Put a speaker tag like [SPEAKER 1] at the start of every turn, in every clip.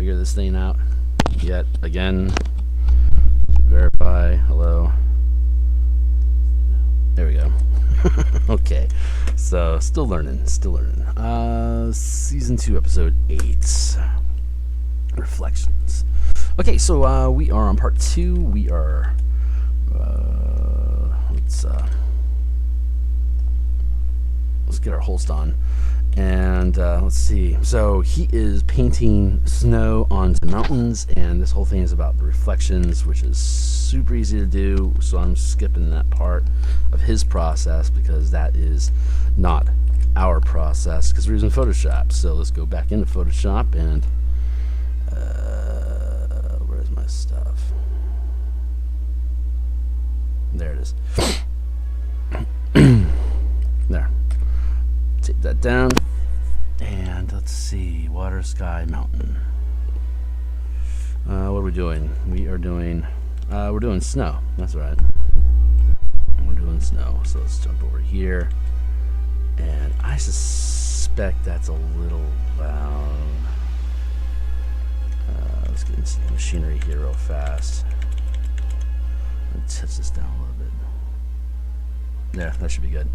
[SPEAKER 1] figure this thing out yet again. Verify. Hello. There we go. Okay, so still learning. Season 2, episode 8, reflections. Okay, so we are on part 2. We are let's get our holst on, and let's see. So he is painting snow onto mountains, and this whole thing is about the reflections, which is super easy to do. So I'm skipping that part of his process because that is not our process because we're using Photoshop. So let's go back into Photoshop and where's my stuff? There it is. There. Take that down, and let's see. Water, sky, mountain. What are we doing? We're doing snow. That's right. We're doing snow. So let's jump over here, and I suspect that's a little loud. Let's get into the machinery here real fast. Let's touch this down a little bit. There, that should be good.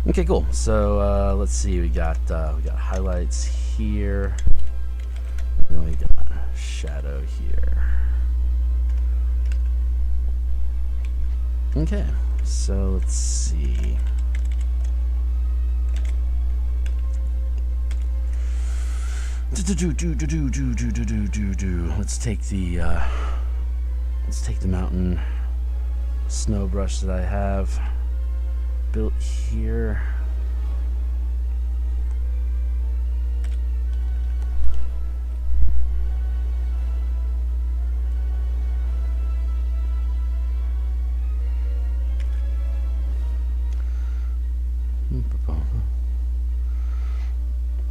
[SPEAKER 1] Okay, cool. So let's see. We got highlights here. Then we got shadow here. Okay, so let's see. Let's take the mountain snow brush that I have built here.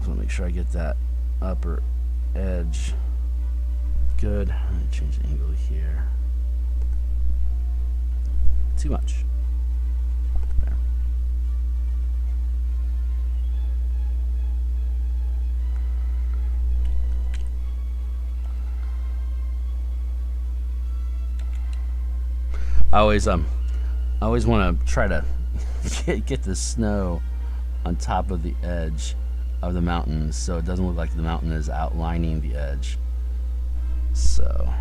[SPEAKER 1] So make sure I get that upper edge good. I'm going to change the angle here. Too much. There. I always want to try to get the snow on top of the edge of the mountain so it doesn't look like the mountain is outlining the edge. So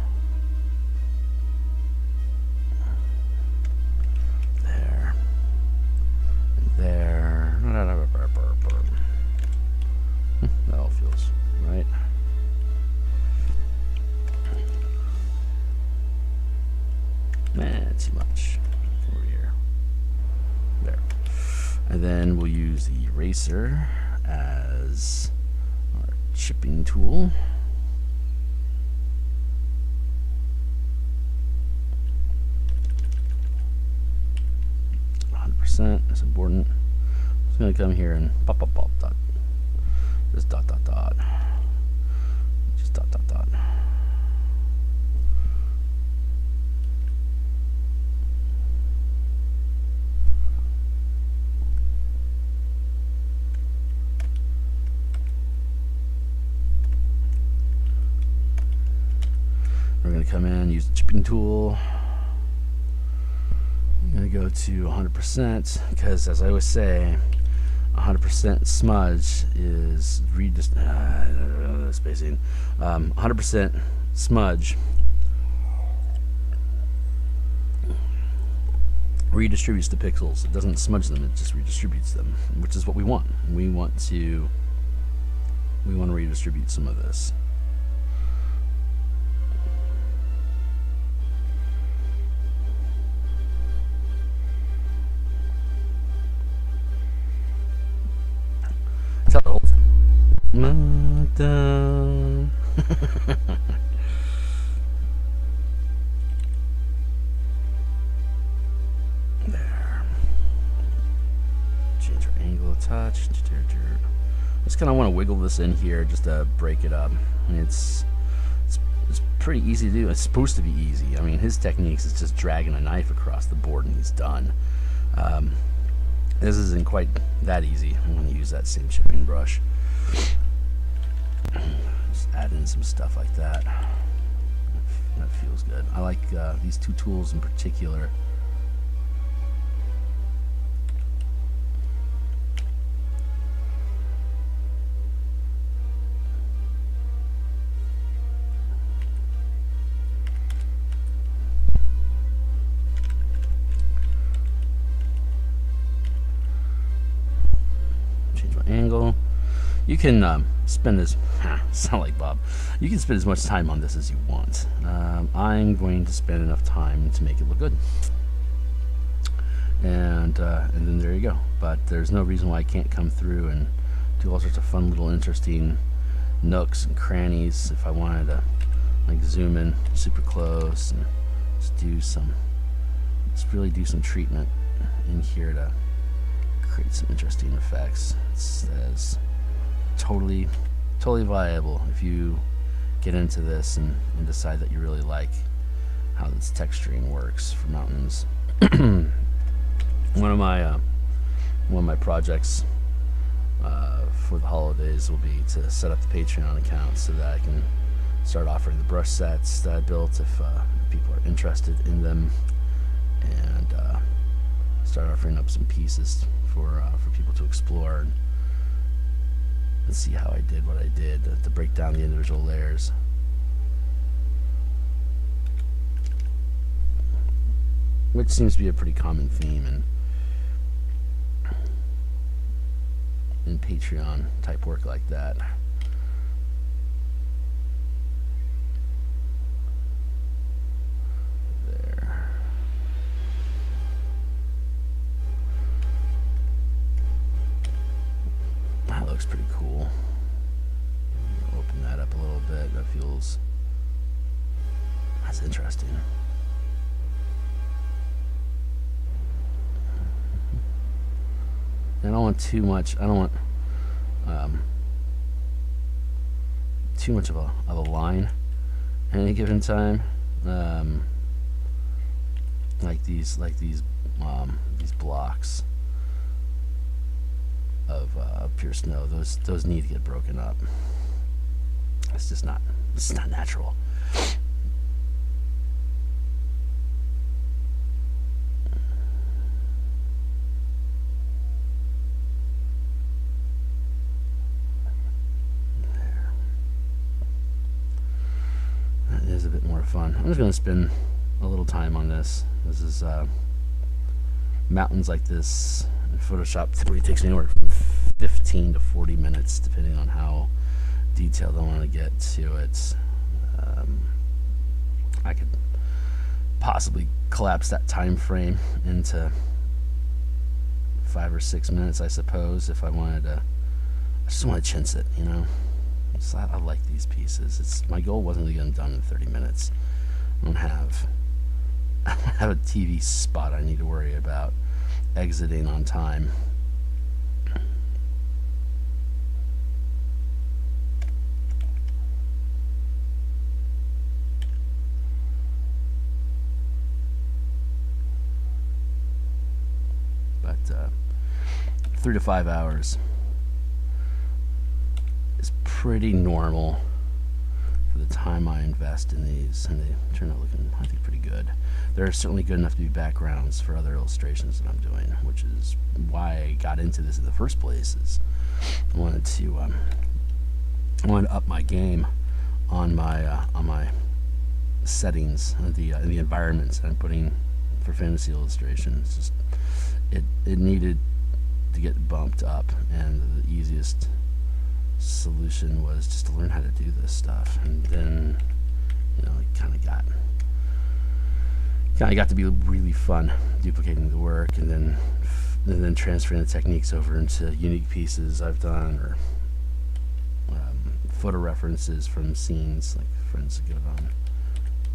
[SPEAKER 1] there and there. That all feels right. Man, too much over here. There. And then we'll use the eraser as our chipping tool. That's important. I'm just going to come here and pop, dot. Just dot. Just dot. We're going to come in, use the chipping tool. I'm going to go to 100% because, as I always say, 100% smudge is spacing. 100% smudge redistributes the pixels. It doesn't smudge them; it just redistributes them, which is what we want. We want to redistribute some of this. Tell the whole there. Change our angle a touch. Just kind of want to wiggle this in here just to break it up. It's pretty easy to do. It's supposed to be easy. I mean, his techniques is just dragging a knife across the board and he's done. This isn't quite that easy. I'm going to use that same chipping brush. Just add in some stuff like that. That feels good. I like these two tools in particular. Change my angle. You can spend as sound like Bob. You can spend as much time on this as you want. I'm going to spend enough time to make it look good, and then there you go. But there's no reason why I can't come through and do all sorts of fun little interesting nooks and crannies if I wanted to, like zoom in super close and just really do some treatment in here to create some interesting effects. It's totally viable if you get into this and decide that you really like how this texturing works for mountains. One of my projects for the holidays will be to set up the Patreon account so that I can start offering the brush sets that I built if people are interested in them, and start offering up some pieces for people to explore and see how I did what I did to break down the individual layers. Which seems to be a pretty common theme in Patreon type work like that. There. That looks pretty cool. Open that up a little bit. That's interesting. I don't want too much. I don't want too much of a line at any given time. Like these blocks of pure snow. Those need to get broken up. It's not natural. Is a bit more fun. I'm just going to spend a little time on this. This is mountains like this in Photoshop typically takes me anywhere from 15 to 40 minutes depending on how detailed I want to get to it. I could possibly collapse that time frame into 5 or 6 minutes, I suppose, if I wanted to. I just want to chintz it, you know. I like these pieces. My goal wasn't to get them done in 30 minutes. I don't have a TV spot I need to worry about exiting on time. But 3 to 5 hours is pretty normal for the time I invest in these, and they turn out looking, I think, pretty good. They're certainly good enough to be backgrounds for other illustrations that I'm doing, which is why I got into this in the first place. Is I wanted to up my game on my settings, the environments that I'm putting for fantasy illustrations. Just it needed to get bumped up, and the easiest solution was just to learn how to do this stuff, and then it kind of got to be really fun duplicating the work, and then transferring the techniques over into unique pieces I've done, or photo references from scenes, like friends that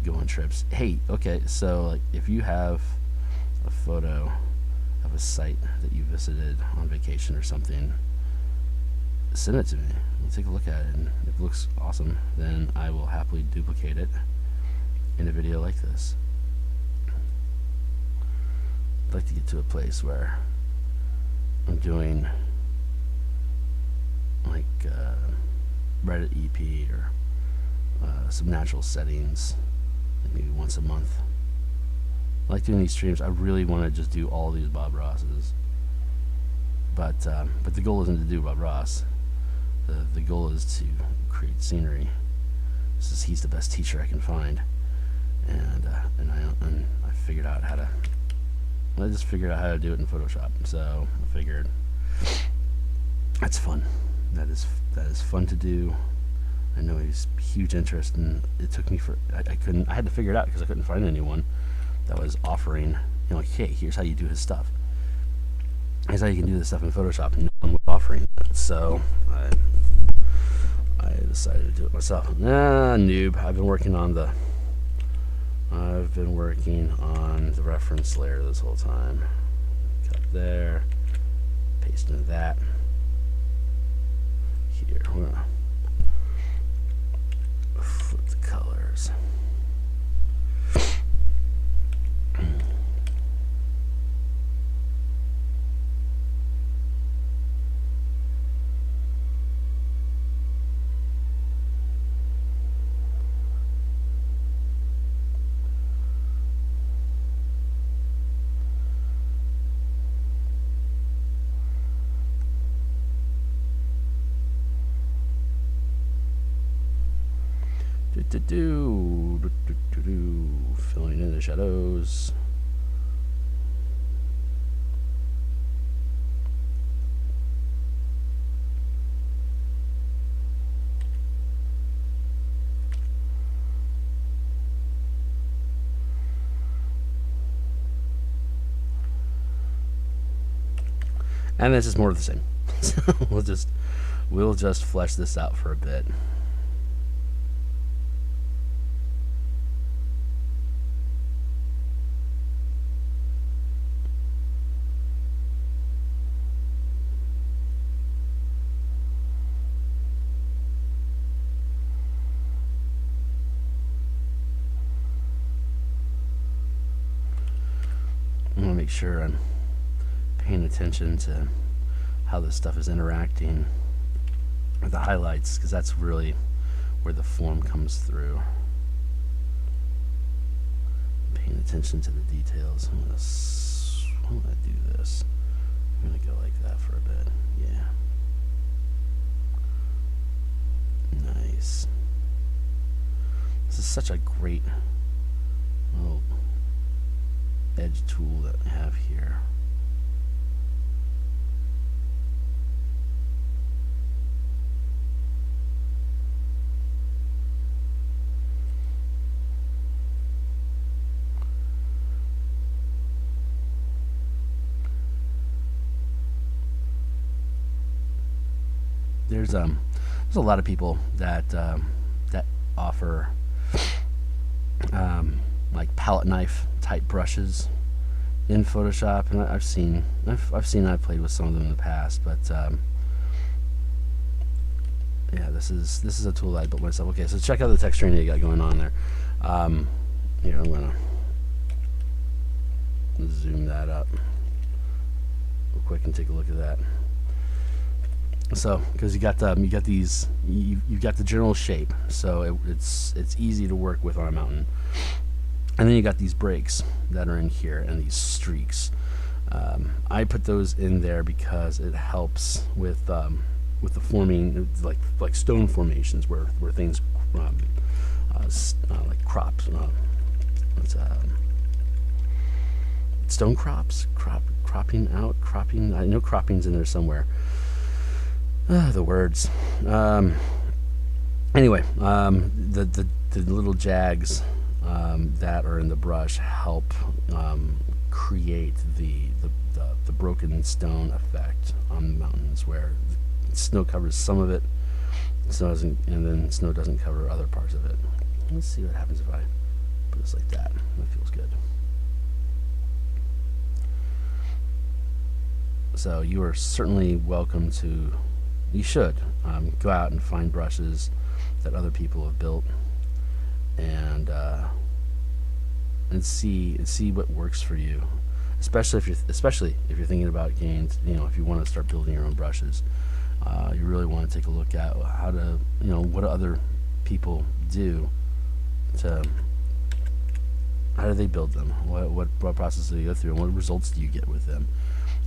[SPEAKER 1] go on trips. Hey, okay, so like if you have a photo of a site that you visited on vacation or something, send it to me. We'll take a look at it, and if it looks awesome, then I will happily duplicate it in a video like this. I'd like to get to a place where I'm doing like Reddit EP or some natural settings, maybe once a month. I like doing these streams. I really want to just do all these Bob Rosses, but the goal isn't to do Bob Ross. The goal is to create scenery. He's the best teacher I can find, and I figured out how to. I just figured out how to do it in Photoshop. So I figured that's fun. That is fun to do. I know he's huge interest, and it took me I had to figure it out because I couldn't find anyone that was offering, like, hey, here's how you do his stuff. Here's how you can do this stuff in Photoshop. No one was offering that, so I decided to do it myself. Noob. I've been working on the reference layer this whole time. Cut there, paste into that. Here, we're gonna flip the colors. Filling in the shadows. And this is more of the same. So we'll just flesh this out for a bit. I want to make sure I'm paying attention to how this stuff is interacting with the highlights, because that's really where the form comes through. Paying attention to the details. I'm gonna do this. I'm gonna go like that for a bit. Yeah. Nice. This is such a great little edge tool that I have here. There's a lot of people that that offer like palette knife type brushes in Photoshop, and I've played with some of them in the past, but yeah, this is a tool that I built myself. Okay, so check out the texturing you got going on there. Here, I'm gonna zoom that up real quick and take a look at that. So, because you got these, you've got the general shape, so it's easy to work with on a mountain. And then you got these breaks that are in here and these streaks. I put those in there because it helps with the forming, like stone formations where things like crops. Stone crops, cropping out, cropping. I know cropping's in there somewhere. The words. Anyway, the little jags that are in the brush help create the broken stone effect on the mountains, where the snow covers some of it, and then snow doesn't cover other parts of it. Let's see what happens if I put this like that. That feels good. So you are certainly welcome to. You should go out and find brushes that other people have built, and see what works for you. Especially if you're thinking about getting, if you want to start building your own brushes, you really want to take a look at how to, what other people do to, how do they build them? What process do they go through, and what results do you get with them?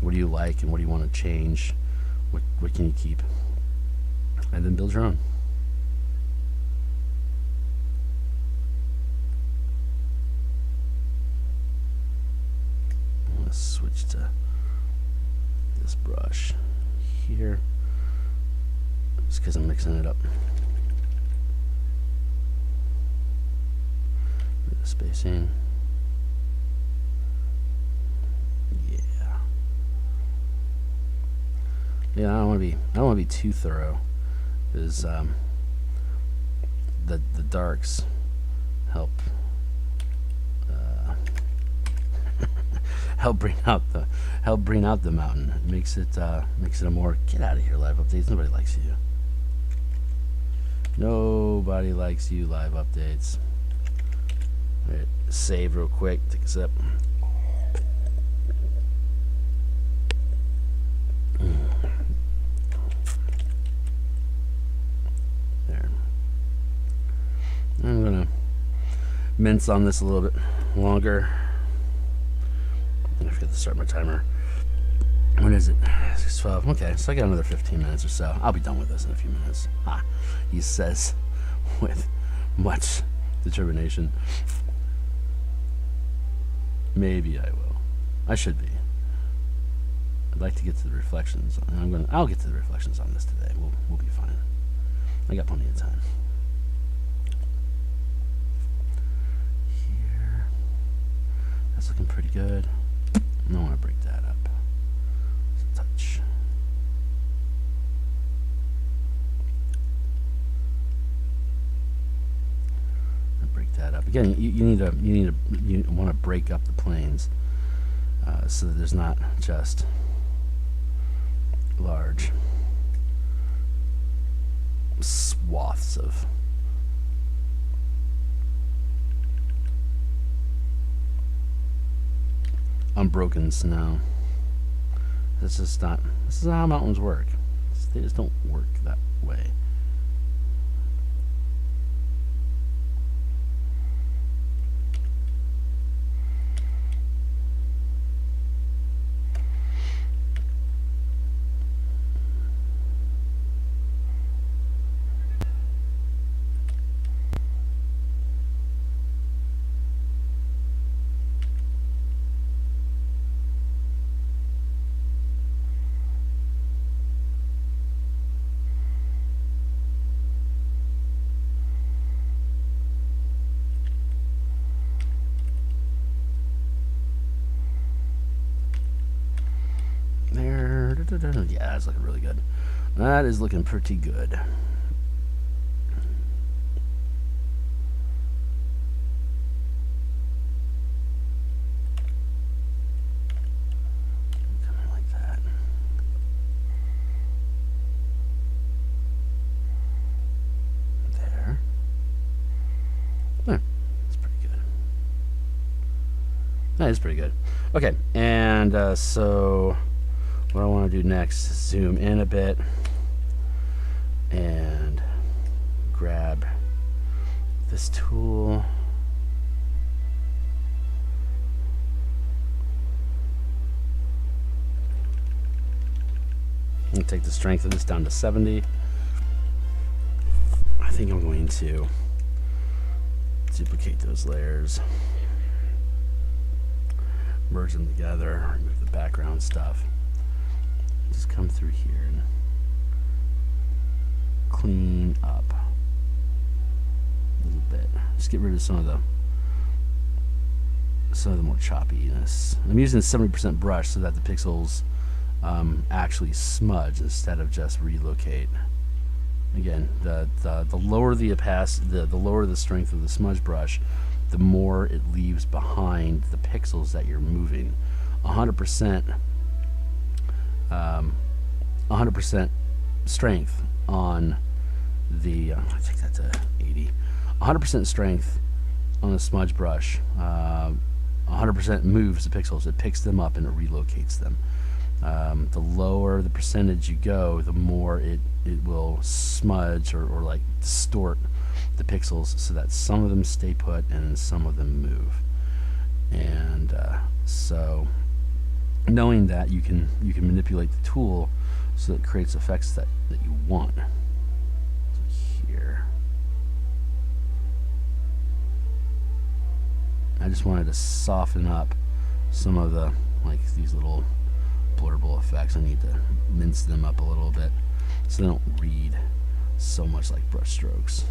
[SPEAKER 1] What do you like, and what do you want to change? What can you keep? And then build your own. I'm going to switch to this brush here, just because I'm mixing it up. Bit of spacing. Yeah, I don't want to be too thorough, because the darks help help bring out the mountain. It makes it a more, get out of here, live updates. Nobody likes you. Nobody likes you, live updates. All right, save real quick. Take a sip. There. I'm gonna mince on this a little bit longer. I forget to start my timer. When is it? 6:12. Okay, so I got another 15 minutes or so. I'll be done with this in a few minutes. He says with much determination. Maybe I will. I should be. I'd like to get to the reflections. I'll get to the reflections on this today. We'll be fine. I got plenty of time. Here. That's looking pretty good. I don't want to break that up. Just a touch. Break that up again. You want to break up the planes so that there's not just large swaths of unbroken snow. This is not how mountains work. They just don't work that way. Yeah, that's looking really good. That is looking pretty good. Come in like that. There. There. That's pretty good. That is pretty good. Okay, and so what I want to do next is zoom in a bit and grab this tool. And take the strength of this down to 70. I think I'm going to duplicate those layers, merge them together, remove the background stuff. Just come through here and clean up a little bit. Just get rid of some of the more choppiness. I'm using 70% brush so that the pixels actually smudge instead of just relocate. Again, the lower the opacity, the lower the strength of the smudge brush, the more it leaves behind the pixels that you're moving. 100% strength on the I take that to 80. 100% strength on the smudge brush. 100% moves the pixels. It picks them up and it relocates them. The lower the percentage you go, the more it will smudge or like distort the pixels so that some of them stay put and some of them move. And so knowing that, you can manipulate the tool so that it creates effects that you want. So here, I just wanted to soften up some of the, like, these little blurble effects. I need to mince them up a little bit so they don't read so much like brush strokes.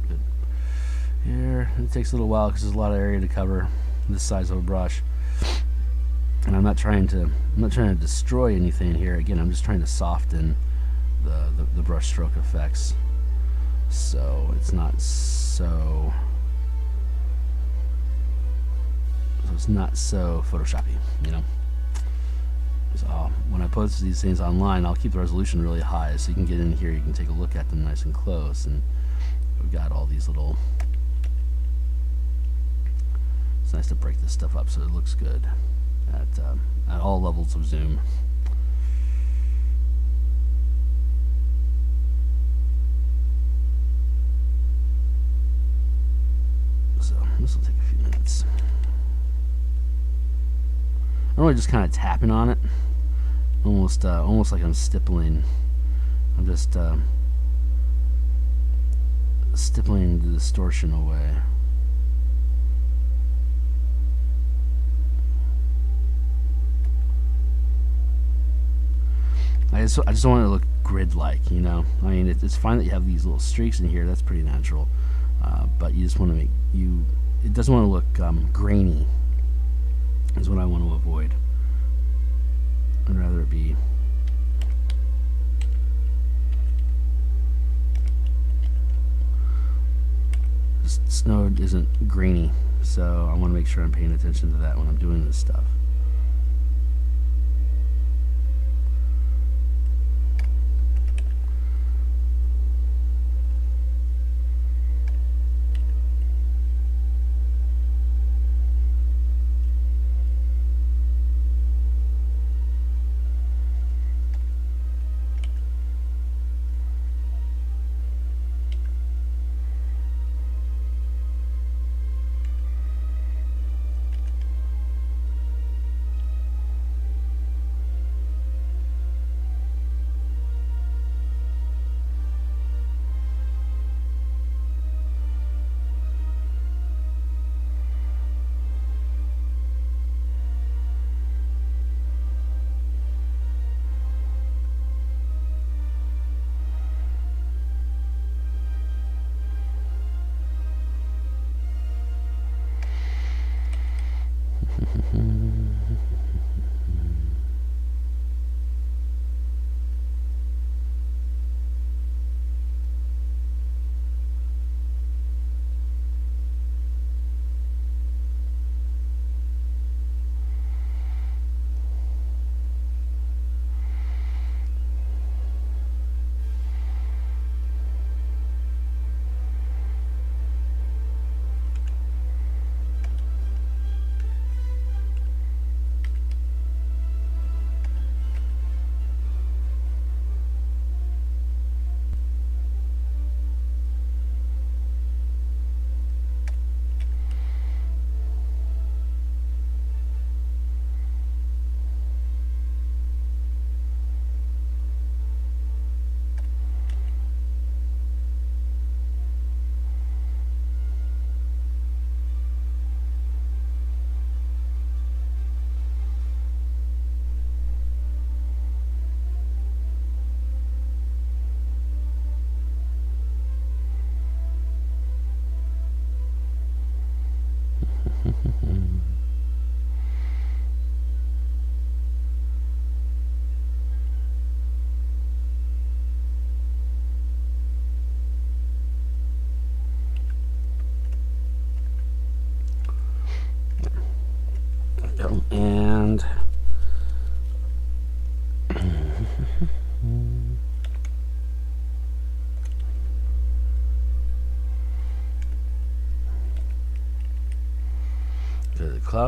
[SPEAKER 1] Good. Here, it takes a little while because there's a lot of area to cover this size of a brush. And I'm not trying to destroy anything here. Again, I'm just trying to soften the brush stroke effects, so it's not so Photoshoppy, you know. So when I post these things online, I'll keep the resolution really high so you can get in here, you can take a look at them nice and close, and we've got all these little. It's nice to break this stuff up so it looks good at all levels of zoom. So this will take a few minutes. I'm really just kind of tapping on it, almost like I'm stippling. I'm just stippling the distortion away. I just don't want it to look grid-like, you know. I mean, it's fine that you have these little streaks in here. That's pretty natural, but you just want to make it doesn't want to look grainy. Is what I want to avoid. I'd rather it be snow isn't grainy, so I want to make sure I'm paying attention to that when I'm doing this stuff.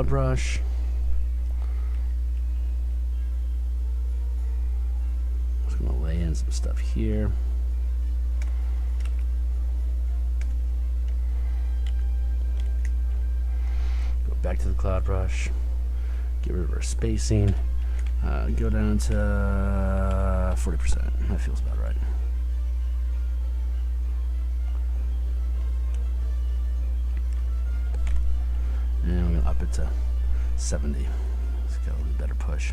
[SPEAKER 1] cloud brush. Just gonna lay in some stuff here. Go back to the cloud brush. Get rid of our spacing. Go down to 40%. That feels about right. And we're gonna up it to 70. Let's get a little bit better push.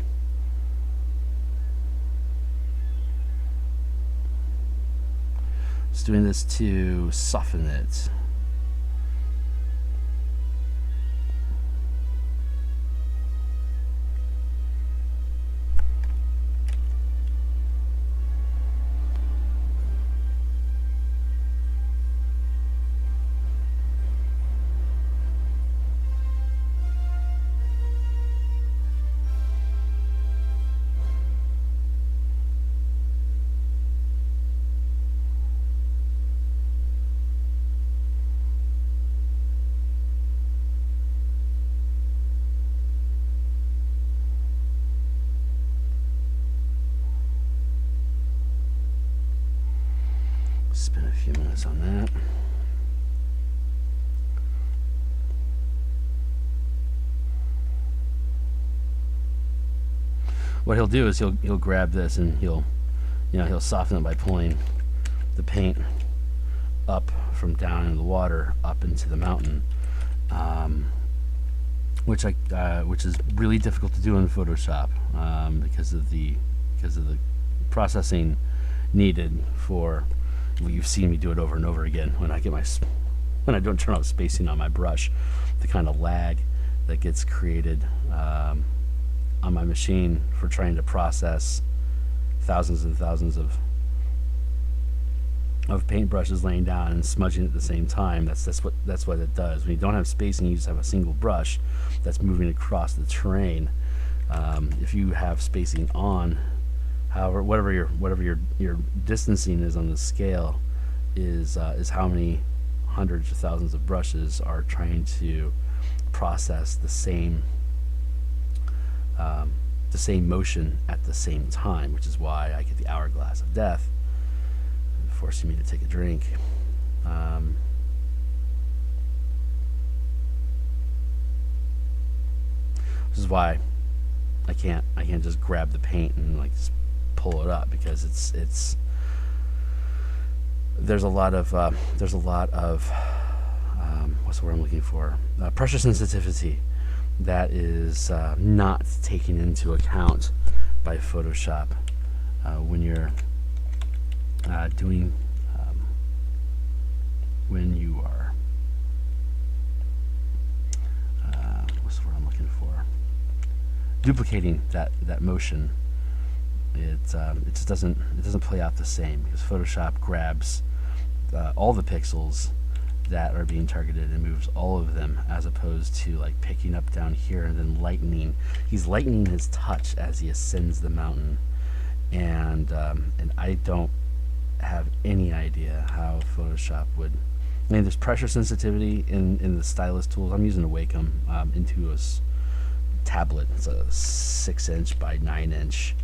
[SPEAKER 1] Just doing this to soften it. Spend a few minutes on that. What he'll do is he'll grab this and he'll soften it by pulling the paint up from down in the water up into the mountain, which is really difficult to do in Photoshop because of the processing needed for. Well, you've seen me do it over and over again when I don't turn off spacing on my brush, the kind of lag that gets created on my machine for trying to process thousands and thousands of paintbrushes laying down and smudging at the same time. That's what it does. When you don't have spacing, you just have a single brush that's moving across the terrain. If you have spacing on, however, whatever your distancing is on the scale is how many hundreds of thousands of brushes are trying to process the same motion at the same time, which is why I get the hourglass of death, forcing me to take a drink. This is why I can't just grab the paint and like just pull it up, because it's there's a lot of what's the word I'm looking for, pressure sensitivity that is not taken into account by Photoshop when you're when you are what's the word I'm looking for, duplicating that motion. It just doesn't play out the same, because Photoshop grabs all the pixels that are being targeted and moves all of them, as opposed to like picking up down here and then lightening. He's lightening his touch as he ascends the mountain, and I don't have any idea how Photoshop would. I mean, there's pressure sensitivity in the stylus tools. I'm using a Wacom Intuos tablet. It's a 6-inch by 9-inch.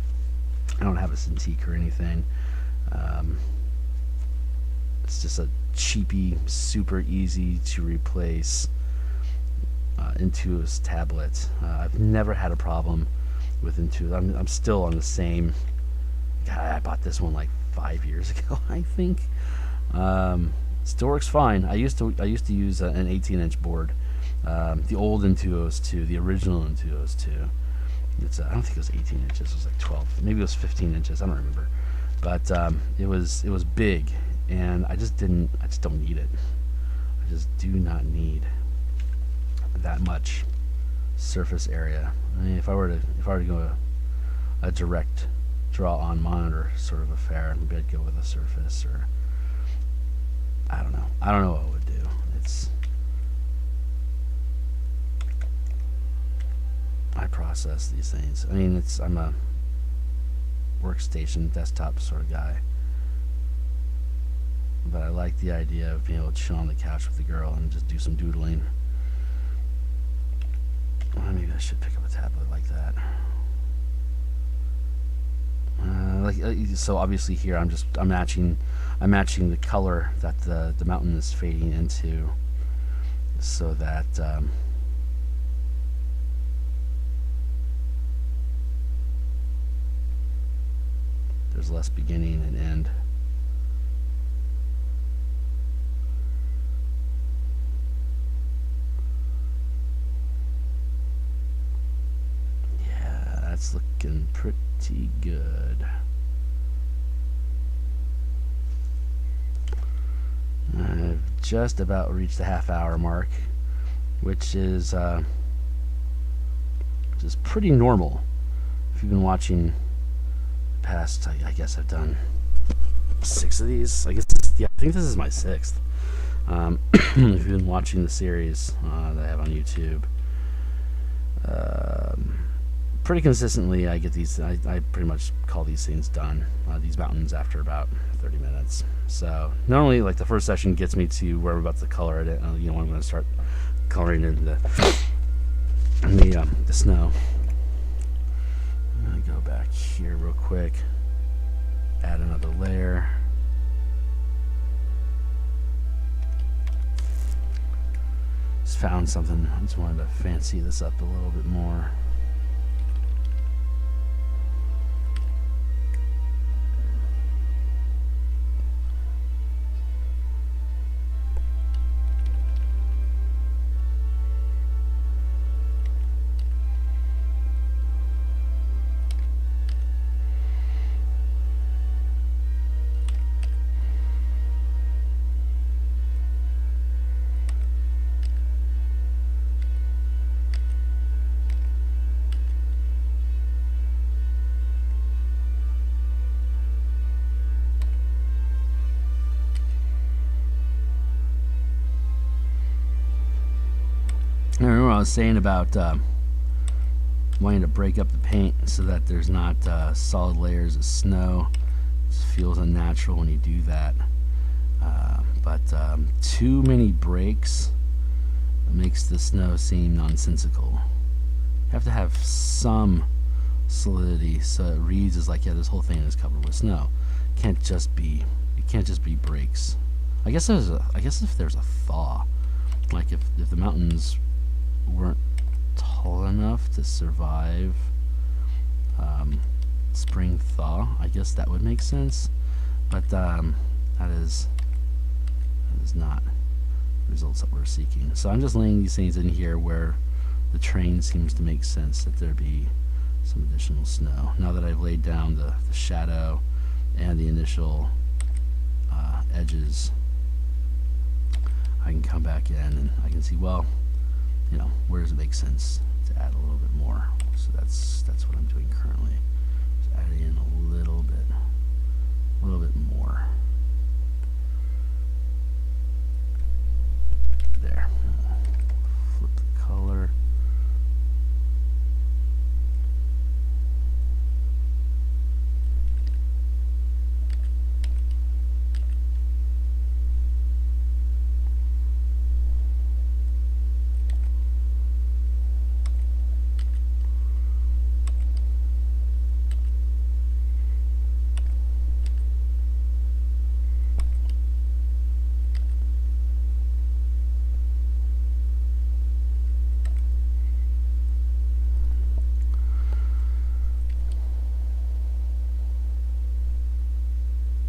[SPEAKER 1] I don't have a Cintiq or anything. It's just a cheapy, super easy to replace Intuos tablet. I've never had a problem with Intuos. I'm still on the same. God, I bought this one like 5 years ago, I think. Still works fine. I used to use an 18-inch board, the old Intuos 2, the original Intuos 2. It's I don't think it was 18 inches. It was like 12. Maybe it was 15 inches. I don't remember. But it was big, and I just don't need it. I just do not need that much surface area. I mean, if I were to go a direct draw on monitor sort of affair, maybe I'd go with a surface, or I don't know. I don't know what I would do. I process these things. I mean, I'm a workstation, desktop sort of guy, but I like the idea of being able to chill on the couch with the girl and just do some doodling. Well, maybe I should pick up a tablet like that. So obviously here I'm matching the color that the mountain is fading into, so that there's less beginning and end. Yeah, that's looking pretty good. I've just about reached the half-hour mark, which is pretty normal. If you've been watching past, I guess I've done 6 of these. I think this is my 6th. If you've been watching the series that I have on YouTube, pretty consistently I get these. I pretty much call these things done. These mountains after about 30 minutes. So normally, like, the first session gets me to where I'm about to color it. I'm going to start coloring in the snow. I'm going to go back here real quick. Add another layer. Just found something. I just wanted to fancy this up a little bit more. I remember what I was saying about wanting to break up the paint so that there's not solid layers of snow. It feels unnatural when you do that. But too many breaks makes the snow seem nonsensical. You have to have some solidity so it reads as like, yeah, this whole thing is covered with snow. It can't just be breaks. I guess if there's a thaw, like if the mountains weren't tall enough to survive spring thaw, I guess that would make sense. But that is not the results that we're seeking. So I'm just laying these things in here where the terrain seems to make sense that there be some additional snow. Now that I've laid down the shadow and the initial edges, I can come back in and I can see, well, where does it make sense to add a little bit more? So that's what I'm doing currently. Just adding in a little bit more. There. Flip the color.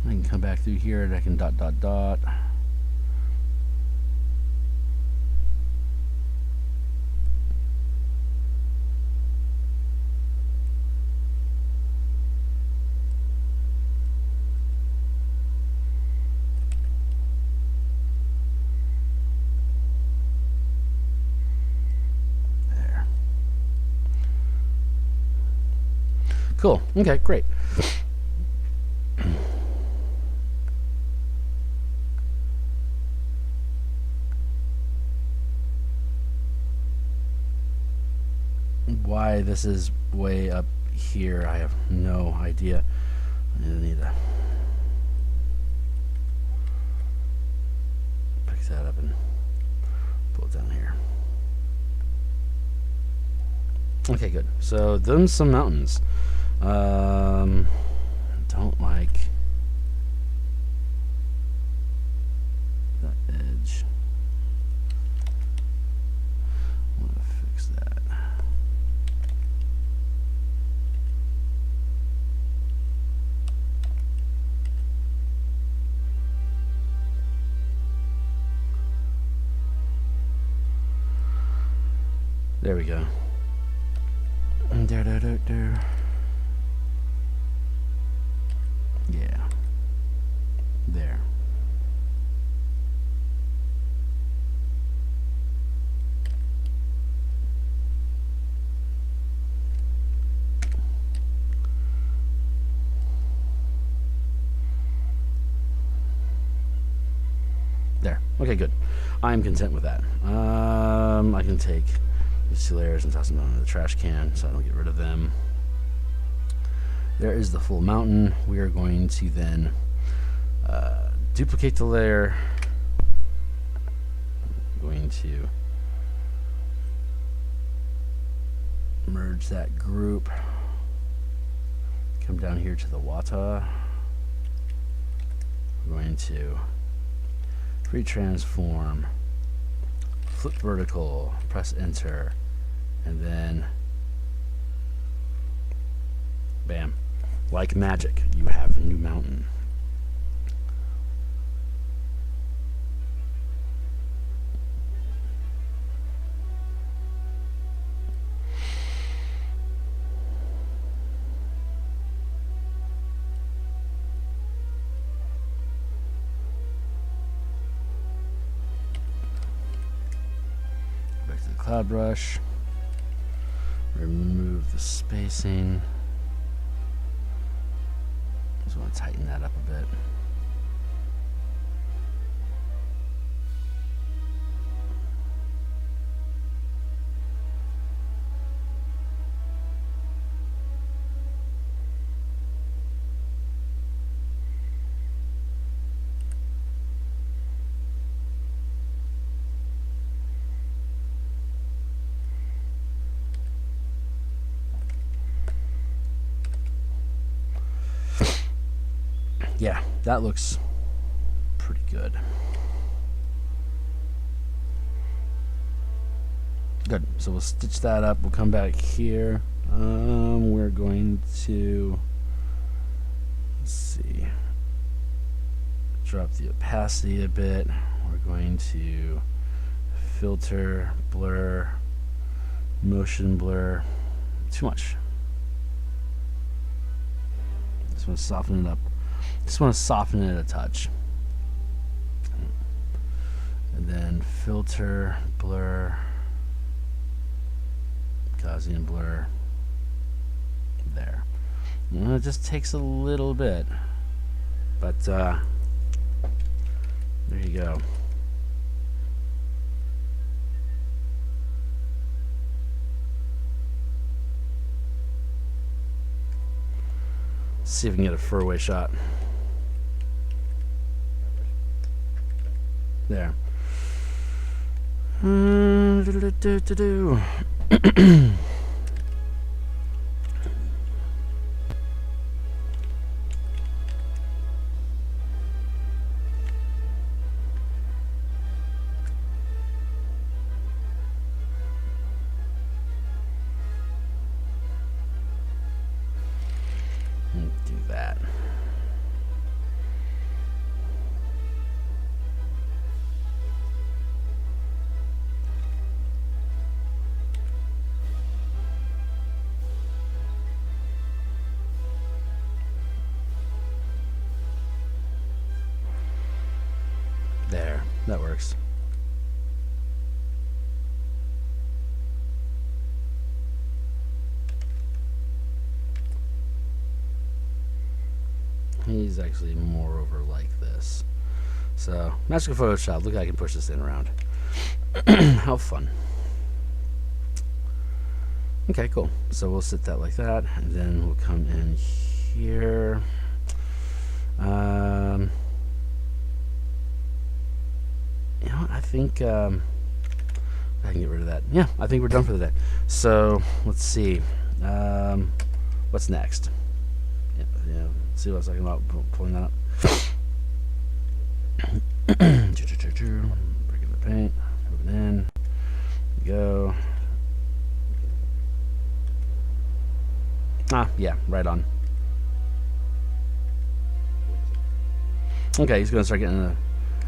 [SPEAKER 1] I can come back through here and I can dot. There. Cool. Okay, great. Why this is way up here, I have no idea. I need to pick that up and pull it down here. Okay, good. So them some mountains. Don't like that edge. I want to fix that. There we go. There. Yeah. There. There. Okay, good. I'm content with that. I can take these two layers and toss them into the trash can so I don't get rid of them. There is the full mountain. We are going to then duplicate the layer. I'm going to merge that group. Come down here to the water. We're going to retransform, flip vertical, press enter, and then bam, like magic, you have a new mountain. Back to the cloud brush, remove the spacing. Just want to tighten that up a bit. Yeah, that looks pretty good. Good. So we'll stitch that up. We'll come back here. We're going to, let's see, drop the opacity a bit. We're going to filter, blur, motion blur. Too much. Just want to soften it up. Just want to soften it a touch. And then filter, blur, Gaussian blur. There. And it just takes a little bit. But there you go. See if we can get a far-away shot. There. Do that. There, that works. He's actually more over like this. So, Magical Photoshop, look, I can push this thing around. How fun. Okay, cool. So we'll set that like that, and then we'll come in here. You know what, I think I can get rid of that. Yeah, I think we're done for the day. So let's see. What's next? Yeah. See what I was talking about. Pulling that up. Breaking the paint. Moving in. Go. Yeah, right on. Okay, he's going to start getting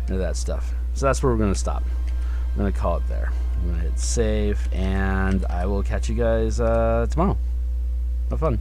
[SPEAKER 1] into that stuff. So that's where we're going to stop. I'm going to call it there. I'm going to hit save, and I will catch you guys tomorrow. Have fun.